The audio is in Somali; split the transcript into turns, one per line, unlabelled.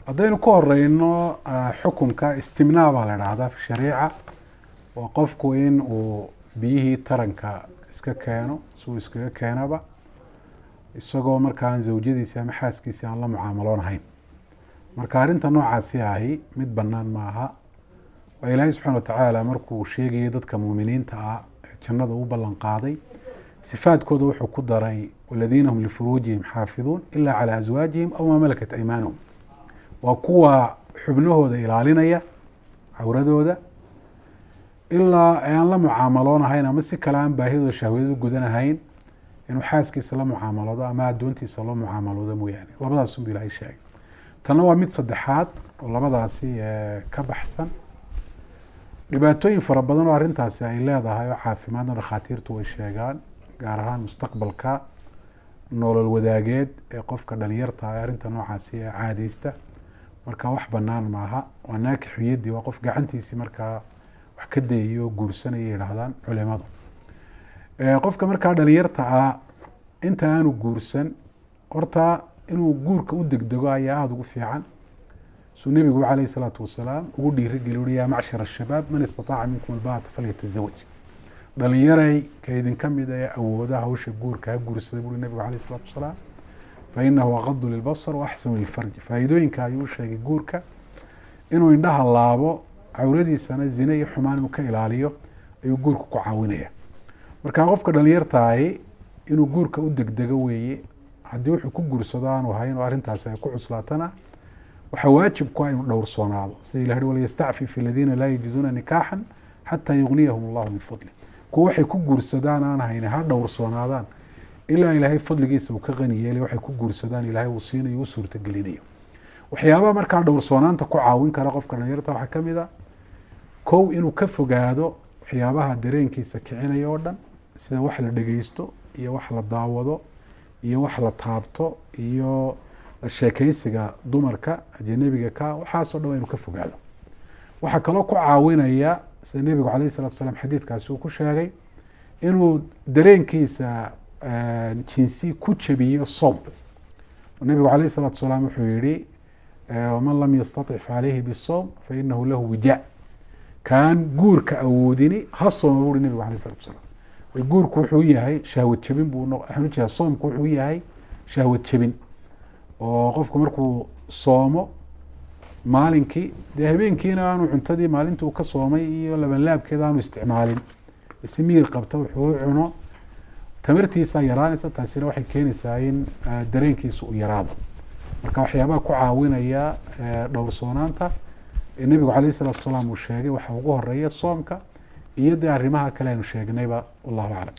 haddaynu ka horeyno xukunka istimnaa baa la dhahdaa fi shariica waa qofku in uu biyihii taranka iska keeno suu iskaga keenaba isagoo markaan zawjadiisi ama xaaskiisi aan la mucaamaloon marka arrinta noocaasi ahi mid bannaan maaha waa ilaahay subxaana watacaala markuu sheegayay dadka muuminiinta ah ee jannada u ballan qaaday sifaadkooda wuxuu ku daray waladiina hum lifuruujihim xaafiduun ilaa calaa aswaajihim aw maa malakat aymaanuhum waa kuwa xubnahooda ilaalinaya cawradooda ilaa aan la mucaamaloonahayn ama si kale aan baahidooda shahwadada u gudanahayn inuu xaaskiisa la mucaamaloodo ama addoontiisa la mucaamaloodo mooyaane labadaas unbu ilaahay sheegay tanna waa mid saddexaad oo labadaasi ka baxsan dhibaatooyin fara badan oo arrintaasi ay leedahay oo caafimaadna dhakhaatiirtu way sheegaan gaar ahaan mustaqbalka nolol wadaageed ee qofka dhalinyarta ah arrinta noocaasi ee caadeysta marka wax bannaan maaha waa naakixu yaddi waa qof gacantiisii markaa wax ka dayayo guursanaya yidhaahdaan culimadu qofka markaa dhalinyarta ah inta aanu guursan horta inuu guurka u degdego ayaa aada ugu fiican suu nebigu calayhi salaatu wasalaam ugu dhiirigeli uri yaa macshar ashabaab man istataaca minkum albaata falyatazawaj dhalinyaray ka idinka mid ee awooda hawsha guurka ha guursaday buuri nebigu calayhi salaatu wasalaam fainahu aqadu lilbasar waaxsanu lilfarji faa'iidooyinka ayuu sheegay guurka inuu indhaha laabo cawradiisana zine iyo xumaan inuu ka ilaaliyo ayuu guurka ku caawinaya marka qofka dhalinyartaahi inuu guurka u degdego weeye haddii wuxuu ku guursado aanu hayn oo arrintaasi ay ku cuslaatana waxaa waajib ku ah inuu dhowrsoonaado sida ilah hi waliyastacfif aladiina laa yajiduuna nikaaxan xataa yugniyahum allahu min fadli kuwa waxay ku guursadaan aan hayni ha dhowrsoonaadaan ilaa ilaahay fadligiisa uu ka qani yeelay waxay ku guursadaan ilaahay uu siinayo u suurtagelinayo waxyaabaha markaa dhowrsoonaanta ku caawin kara qofka dhalinyarta waxaa ka mid a kow inuu ka fogaado waxyaabaha dareenkiisa kicinaya oo dhan sida wax la dhegeysto iyo wax la daawado iyo wax la taabto iyo sheekeysiga dumarka ajanabiga ka waxaasoo dhan waa inuu ka fogaado waxaa kaloo ku caawinaya sida nebigu calayhi salatu wasalaam xadiidkaasi uu ku sheegay inuu dareenkiisa jinsi ku jabiyo soom nebigu calayhi salatu wasalaam wuxuu yihi waman lam yastatic facalayhi bisoom fainahu lahu wijaa kaan guurka awoodini ha sooma buuri nebigu calayhi salatu wasalaam guurku wuxuu yahay shahwad jabin buu soomku wuxuu yahay shahwad jabin oo qofku markuu soomo maalinkii dee habeenkiina aanu cuntadii maalintii uu ka soomay iyo labanlaabkeeda aanu isticmaalin si miyir qabta wuxuu u cuno tamartiisa yaraanaysa taasina waxay keenaysaa in dareenkiisa uu yaraado marka waxyaabaha ku caawinaya dhowrsoonaanta ee nebigu calayhi salaatu wasalaam uu sheegay waxaa ugu horeeya soomka iyo dee arrimaha kale aynu sheegnayba wallahu aclam.